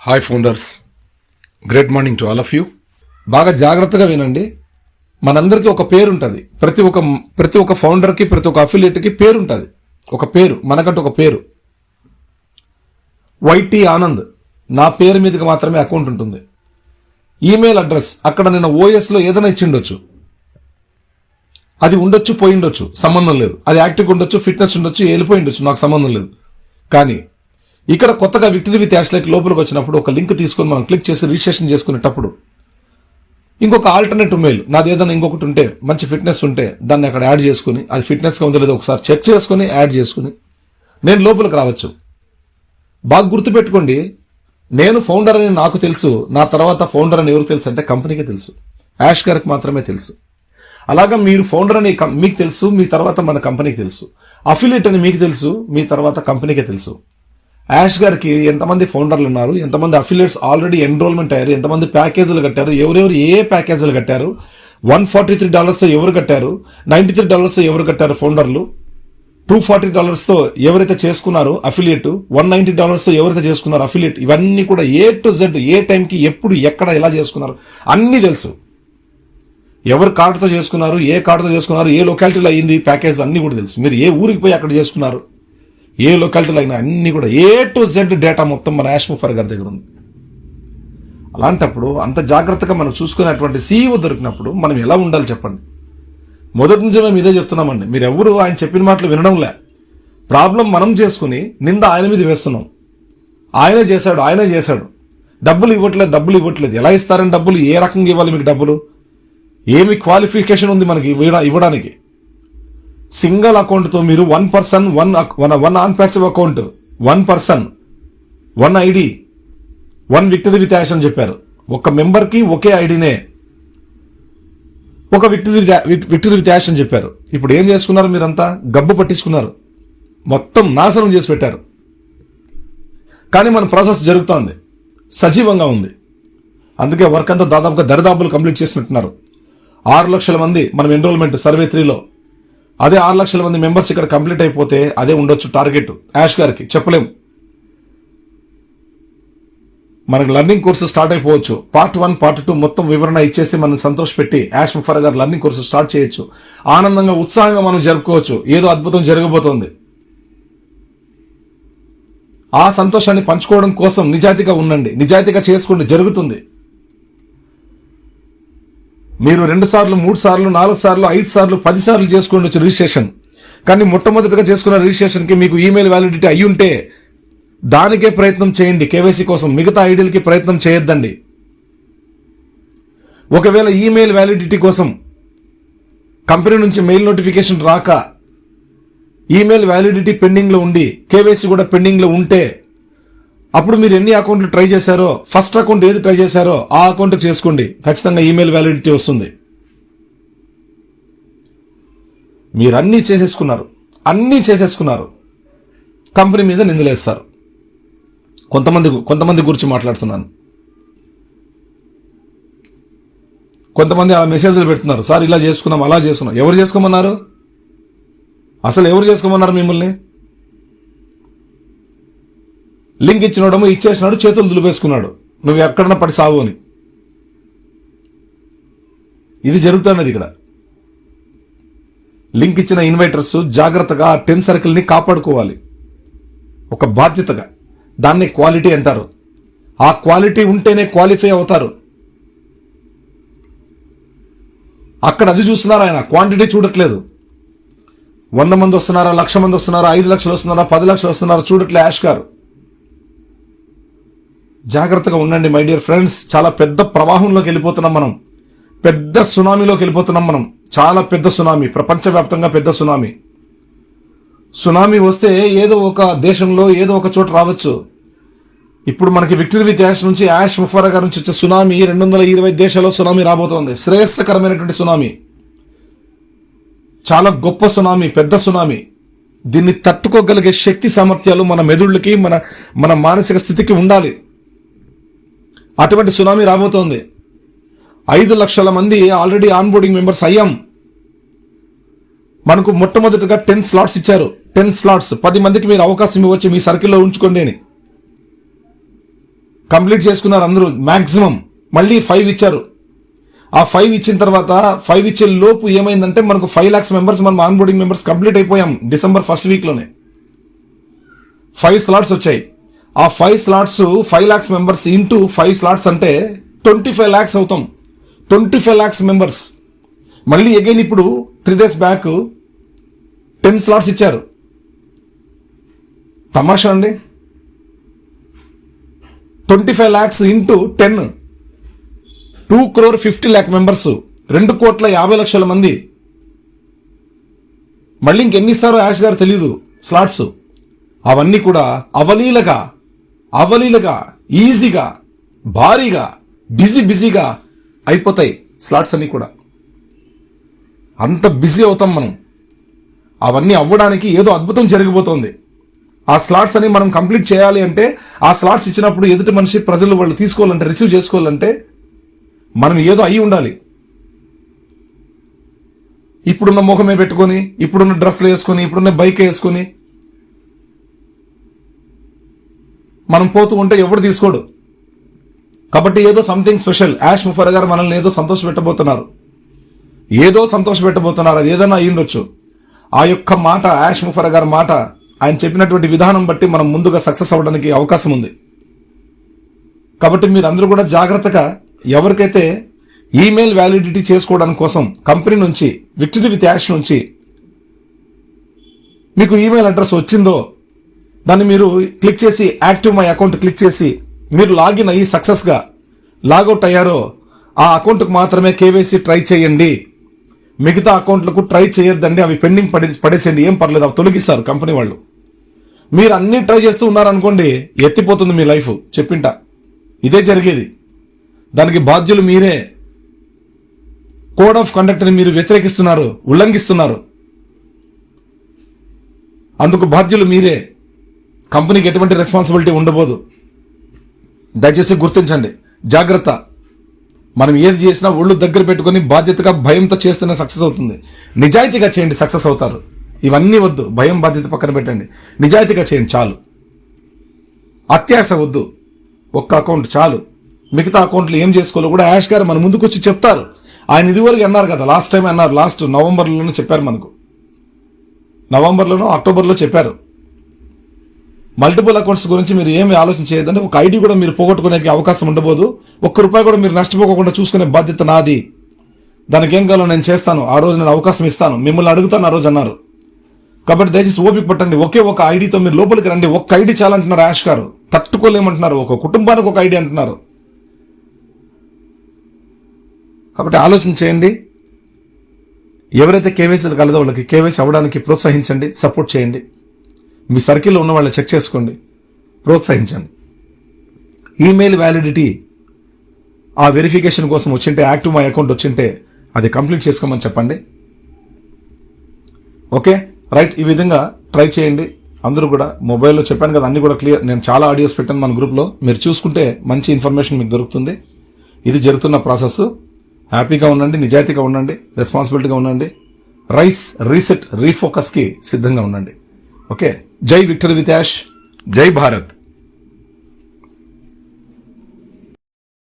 Hi founders, great morning to all of you. బాగా జాగ్రత్తగా వినండి. మనందరికీ ఒక పేరు ఉంటుంది. ప్రతి ఒక్క ఫౌండర్కి, ప్రతి ఒక్క అఫిలియేట్కి పేరు ఉంటుంది. ఒక పేరు, మనకంటూ ఒక పేరు. వైటీ ఆనంద్, నా పేరు మీదకి మాత్రమే అకౌంట్ ఉంటుంది. ఈమెయిల్ అడ్రస్ అక్కడ నేను ఓఎస్లో ఏదైనా ఇచ్చిండొచ్చు, అది ఉండొచ్చు, పోయి ఉండొచ్చు, సంబంధం లేదు. అది యాక్టివ్ ఉండొచ్చు, ఫిట్నెస్ ఉండొచ్చు, వెళ్ళిపోయి ఉండొచ్చు, నాకు సంబంధం లేదు. కానీ ఇక్కడ కొత్తగా విక్టరీ విత్ యాష్లైక్ లోపలికి వచ్చినప్పుడు ఒక లింక్ తీసుకొని మనం క్లిక్ చేసి రిజిస్ట్రేషన్ చేసుకునేటప్పుడు ఇంకొక ఆల్టర్నేటివ్ మెయిల్ నాది ఏదైనా ఇంకొకటి ఉంటే, మంచి ఫిట్నెస్ ఉంటే దాన్ని అక్కడ యాడ్ చేసుకుని, అది ఫిట్నెస్గా ఉందో లేదో ఒకసారి చెక్ చేసుకుని యాడ్ చేసుకుని నేను లోపలికి రావచ్చు. బాగా గుర్తుపెట్టుకోండి, నేను ఫౌండర్ అని నాకు తెలుసు. నా తర్వాత ఫౌండర్ అని ఎవరికి తెలుసు అంటే కంపెనీకే తెలుసు, యాష్ గారికి మాత్రమే తెలుసు. అలాగా మీరు ఫౌండర్ అని మీకు తెలుసు, మీ తర్వాత మన కంపెనీకి తెలుసు. అఫిలియేట్ అని మీకు తెలుసు, మీ తర్వాత కంపెనీకే తెలుసు. యాష్ గారికి ఎంతమంది ఫౌండర్లు ఉన్నారు, ఎంతమంది అఫిలియేట్స్ ఆల్రెడీ ఎన్రోల్మెంట్ అయ్యారు, ఎంతమంది ప్యాకేజీలు కట్టారు, ఎవరెవరు ఏ ప్యాకేజీలు కట్టారు, $143 ఎవరు కట్టారు, $93 ఎవరు కట్టారు ఫౌండర్లు, $240 ఎవరైతే చేసుకున్నారు అఫిలియేట్, $190 ఎవరైతే చేసుకున్నారు అఫిలియేట్, ఇవన్నీ కూడా ఏ టు జెడ్, ఏ టైంకి, ఎప్పుడు, ఎక్కడ, ఎలా చేసుకున్నారు అన్నీ తెలుసు. ఎవరు కార్డుతో చేసుకున్నారు, ఏ కార్డుతో చేసుకున్నారు, ఏ లొకాలిటీలో అయ్యింది ప్యాకేజ్ అన్ని కూడా తెలుసు. మీరు ఏ ఊరికి పోయి అక్కడ చేసుకున్నారు, ఏ లొకాలిటీలో అయినా అన్ని కూడా ఏ టు జెడ్ డేటా మొత్తం మన యాష్ ముఫర్ గారి దగ్గర ఉంది. అలాంటప్పుడు అంత జాగ్రత్తగా మనం చూసుకునేటువంటి సీఈఓ దొరికినప్పుడు మనం ఎలా ఉండాలి చెప్పండి. మొదటి నుంచి మేము ఇదే చెప్తున్నామండి. మీరు ఎవరు ఆయన చెప్పిన మాటలు వినడంలే. ప్రాబ్లం మనం చేసుకుని నింద ఆయన మీద వేస్తున్నాం. ఆయనే చేశాడు, డబ్బులు ఇవ్వట్లేదు. ఎలా ఇస్తారని డబ్బులు, ఏ రకంగా ఇవ్వాలి మీకు డబ్బులు, ఏమి క్వాలిఫికేషన్ ఉంది మనకి ఇవ్వడానికి? సింగిల్ అకౌంట్తో మీరు one person, one on passive account, 1 person, 1 ID, 1 victory with ash అని చెప్పారు. ఒక మెంబర్కి ఒకే ఐడినే ఒక విక్టరీ విత్ యాష్ అని చెప్పారు. ఇప్పుడు ఏం చేసుకున్నారు? మీరంతా గబ్బు పట్టించుకున్నారు, మొత్తం నాశనం చేసి పెట్టారు. కానీ మన ప్రాసెస్ జరుగుతోంది, సజీవంగా ఉంది. అందుకే వర్క్ అంతా దాదాపుగా దరిదాపులు కంప్లీట్ చేసినట్టున్నారు. 6 లక్షల మంది మనం ఎన్రోల్మెంట్ సర్వే 3లో, అదే 6 లక్షల మంది మెంబర్స్ ఇక్కడ కంప్లీట్ అయిపోతే అదే ఉండొచ్చు టార్గెట్ యాష్ గారికి, చెప్పలేం. మనకు లర్నింగ్ కోర్సు స్టార్ట్ అయిపోవచ్చు. పార్ట్ 1, పార్ట్ 2 మొత్తం వివరణ ఇచ్చేసి మనం సంతోషపెట్టి యాష్ ముఫర్ గారు లర్నింగ్ కోర్సు స్టార్ట్ చేయొచ్చు. ఆనందంగా, ఉత్సాహంగా మనం జరుపుకోవచ్చు. ఏదో అద్భుతం జరగబోతోంది. ఆ సంతోషాన్ని పంచుకోవడం కోసం నిజాయితీగా ఉండండి, నిజాయితీగా చేసుకోండి, జరుగుతుంది. మీరు 2 సార్లు, 3 సార్లు, 4 సార్లు, 5 సార్లు, 10 సార్లు చేసుకోండి రిజిస్ట్రేషన్. కానీ మొట్టమొదటిగా చేసుకున్న రిజిస్ట్రేషన్కి మీకు ఈమెయిల్ వ్యాలిడిటీ అయ్యి ఉంటే దానికే ప్రయత్నం చేయండి కేవైసీ కోసం. మిగతా ఐడీలకి ప్రయత్నం చేయొద్దండి. ఒకవేళ ఈమెయిల్ వ్యాలిడిటీ కోసం కంపెనీ నుంచి మెయిల్ నోటిఫికేషన్ రాక ఈమెయిల్ వ్యాలిడిటీ పెండింగ్లో ఉండి కేవైసీ కూడా పెండింగ్లో ఉంటే అప్పుడు మీరు ఎన్ని అకౌంట్లు ట్రై చేశారో, ఫస్ట్ అకౌంట్ ఏది ట్రై చేశారో ఆ అకౌంట్ చేసుకోండి. ఖచ్చితంగా ఈమెయిల్ వ్యాలిడిటీ వస్తుంది. మీరు అన్నీ చేసేసుకున్నారు, కంపెనీ మీద నిందలేస్తారు. కొంతమంది గురించి మాట్లాడుతున్నాను. కొంతమంది ఆ మెసేజ్లు పెడుతున్నారు, సార్ ఇలా చేసుకున్నాం, అలా చేసుకున్నాం. ఎవరు చేసుకోమన్నారు? అసలు ఎవరు చేసుకోమన్నారు మిమ్మల్ని? లింక్ ఇచ్చినోడము ఇచ్చేసినాడు, చేతులు దులిపేసుకున్నాడు, నువ్వు ఎక్కడన్నా పడి సాగు అని. ఇది జరుగుతున్నది ఇక్కడ. లింక్ ఇచ్చిన ఇన్వైటర్స్ జాగ్రత్తగా 10 సర్కిల్ని కాపాడుకోవాలి ఒక బాధ్యతగా. దాన్ని క్వాలిటీ అంటారు. ఆ క్వాలిటీ ఉంటేనే క్వాలిఫై అవుతారు. అక్కడ అది చూస్తున్నారు, ఆయన క్వాంటిటీ చూడట్లేదు. 100 మంది వస్తున్నారా, 1,00,000 మంది వస్తున్నారా, 5 లక్షలు వస్తున్నారా, 10 లక్షలు వస్తున్నారా చూడట్లే యాష్ గారు. జాగ్రత్తగా ఉండండి మై డియర్ ఫ్రెండ్స్. చాలా పెద్ద ప్రవాహంలోకి వెళ్ళిపోతున్నాం మనం, పెద్ద సునామీలోకి వెళ్ళిపోతున్నాం మనం. చాలా పెద్ద సునామీ, ప్రపంచవ్యాప్తంగా పెద్ద సునామీ. సునామీ వస్తే ఏదో ఒక దేశంలో ఏదో ఒక చోట రావచ్చు. ఇప్పుడు మనకి విక్టరీ విత్ యాష్ నుంచి, యాష్ ముఫర్ గారి నుంచి వచ్చే సునామీ 220 దేశాల్లో సునామీ రాబోతోంది. శ్రేయస్కరమైనటువంటి సునామీ, చాలా గొప్ప సునామీ, పెద్ద సునామీ. దీన్ని తట్టుకోగలిగే శక్తి సామర్థ్యాలు మన మెదుళ్ళకి, మన మానసిక స్థితికి ఉండాలి. అటువంటి సునామీ రాబోతోంది. 5 లక్షల మంది ఆల్రెడీ ఆన్బోర్డింగ్ మెంబర్స్ అయ్యాం. మనకు మొట్టమొదటిగా 10 స్లాట్స్ ఇచ్చారు. 10 స్లాట్స్, 10 మందికి మీరు అవకాశం ఇవ్వచ్చు, మీ సర్కిల్లో ఉంచుకోండి అని. కంప్లీట్ చేసుకున్నారు అందరూ మాక్సిమం. మళ్ళీ 5 ఇచ్చారు. ఆ 5 ఇచ్చిన తర్వాత 5 ఇచ్చే లోపు ఏమైందంటే మనకు 5 lakhs మెంబర్స్ మనం ఆన్బోర్డింగ్ మెంబర్స్ కంప్లీట్ అయిపోయాం. December 1st week లోనే 5 slots వచ్చాయి. ఆ 5 slots 5 lakhs members into 5 slots అంటే 25 lakhs అవుతాం. 25 lakhs మెంబర్స్. మళ్ళీ అగైన్ ఇప్పుడు 3 days బ్యాక్ 10 slots ఇచ్చారు. తమాషా అండి. 25 lakhs ఇంటూ 10 2,50,00,000 మెంబర్స్, 2,50,00,000 మంది. మళ్ళీ ఇంకెన్నిసారో యాష్ గారు తెలీదు స్లాట్స్. అవన్నీ కూడా అవలీలగా ఈజీగా భారీగా బిజీగా అయిపోతాయి స్లాట్స్ అన్ని కూడా. అంత బిజీ అవుతాం మనం. అవన్నీ అవ్వడానికి ఏదో అద్భుతం జరిగిపోతుంది. ఆ స్లాట్స్ అని మనం కంప్లీట్ చేయాలి అంటే, ఆ స్లాట్స్ ఇచ్చినప్పుడు ఎదుటి మనిషి ప్రజలు వాళ్ళు తీసుకోవాలంటే, రిసీవ్ చేసుకోవాలంటే మనం ఏదో అయి ఉండాలి. ఇప్పుడున్న ముఖమే పెట్టుకొని, ఇప్పుడున్న డ్రెస్లు వేసుకొని, ఇప్పుడున్న బైక్ వేసుకొని మనం పోతూ ఉంటే ఎవరు తీసుకోడు. కాబట్టి ఏదో సంథింగ్ స్పెషల్. యాష్ ముఫర్ గారు మనల్ని ఏదో సంతోష పెట్టబోతున్నారు. అది ఏదైనా అయి ఉండొచ్చు. ఆ యొక్క మాట, యాష్ ముఫర్ గారి మాట, ఆయన చెప్పినటువంటి విధానం బట్టి మనం ముందుగా సక్సెస్ అవ్వడానికి అవకాశం ఉంది. కాబట్టి మీరందరూ కూడా జాగ్రత్తగా, ఎవరికైతే ఈమెయిల్ వ్యాలిడిటీ చేసుకోవడానికి కోసం కంపెనీ నుంచి, విక్టరీ విత్ యాష్ నుంచి మీకు ఈమెయిల్ అడ్రస్ వచ్చిందో దాన్ని మీరు క్లిక్ చేసి యాక్టివ్ మై అకౌంట్ క్లిక్ చేసి మీరు లాగిన్ అయ్యి సక్సెస్గా లాగౌట్ అయ్యారో ఆ అకౌంట్కు మాత్రమే కేవైసీ ట్రై చేయండి. మిగతా అకౌంట్లకు ట్రై చేయొద్దండి. అవి పెండింగ్ పడేసేయండి. ఏం పర్లేదు, అవి తొలగిస్తారు కంపెనీ వాళ్ళు. మీరు అన్ని ట్రై చేస్తూ ఉన్నారనుకోండి, ఎత్తిపోతుంది మీ లైఫ్. చెప్పింట ఇదే జరిగేది. దానికి బాధ్యులు మీరే. కోడ్ ఆఫ్ కండక్ట్ని మీరు వ్యతిరేకిస్తున్నారు, ఉల్లంఘిస్తున్నారు. అందుకు బాధ్యులు మీరే. కంపెనీకి ఎటువంటి రెస్పాన్సిబిలిటీ ఉండబోదు. దయచేసి గుర్తించండి. జాగ్రత్త. మనం ఏది చేసినా ఒళ్ళు దగ్గర పెట్టుకుని బాధ్యతగా, భయంతో చేస్తేనే సక్సెస్ అవుతుంది. నిజాయితీగా చేయండి, సక్సెస్ అవుతారు. ఇవన్నీ వద్దు. భయం, బాధ్యత పక్కన పెట్టండి. నిజాయితీగా చేయండి చాలు. అత్యాశ వద్దు. ఒక్క అకౌంట్ చాలు. మిగతా అకౌంట్లు ఏం చేసుకోవాలో కూడా యాష్ గారు మన ముందుకు వచ్చి చెప్తారు. ఆయన ఇదివరకు అన్నారు కదా, లాస్ట్ టైం అన్నారు. లాస్ట్ నవంబర్లోనే చెప్పారు. మనకు నవంబర్లోనో అక్టోబర్లో చెప్పారు. మల్టిపుల్ అకౌంట్స్ గురించి మీరు ఏమి ఆలోచన చేయదంటే, ఒక ఐడి కూడా మీరు పోగొట్టుకునే అవకాశం ఉండబోదు. ₹1 కూడా మీరు నష్టపోకుండా చూసుకునే బాధ్యత నాది. దానికి ఏం కావాలో నేను చేస్తాను. ఆ రోజు నేను అవకాశం ఇస్తాను, మిమ్మల్ని అడుగుతాను ఆ రోజు అన్నారు. కాబట్టి దయచేసి ఓపిక పట్టండి. ఒకే ఒక ఐడితో మీరు లోపలికి రండి. ఒక్క ఐడి చాలంటున్నారు యాష్ గారు. తట్టుకోలేమంటున్నారు. ఒక కుటుంబానికి ఒక ఐడి అంటున్నారు. కాబట్టి ఆలోచన చేయండి. ఎవరైతే కేవైసీ కలదో వాళ్ళకి కేవైసీ అవ్వడానికి ప్రోత్సహించండి, సపోర్ట్ చేయండి. మీ సర్కిల్లో ఉన్న వాళ్ళని చెక్ చేసుకోండి, ప్రోత్సహించండి. ఈమెయిల్ వ్యాలిడిటీ ఆ వెరిఫికేషన్ కోసం వచ్చింటే, యాక్టివ్ మై అకౌంట్ వచ్చింటే అది కంప్లీట్ చేసుకోమని చెప్పండి. Okay right. ఈ విధంగా ట్రై చేయండి అందరూ కూడా. మొబైల్లో చెప్పాను కదా, అన్ని కూడా క్లియర్. నేను చాలా ఆడియోస్ పెట్టాను మన గ్రూప్లో. మీరు చూసుకుంటే మంచి ఇన్ఫర్మేషన్ మీకు దొరుకుతుంది. ఇది జరుగుతున్న ప్రాసెస్. హ్యాపీగా ఉండండి, నిజాయితీగా ఉండండి, రెస్పాన్సిబిలిటీగా ఉండండి. రైస్, రీసెట్, రీఫోకస్కి సిద్ధంగా ఉండండి. ఓకే. జై విక్టరీ విత్ యాష్. జై భారత్.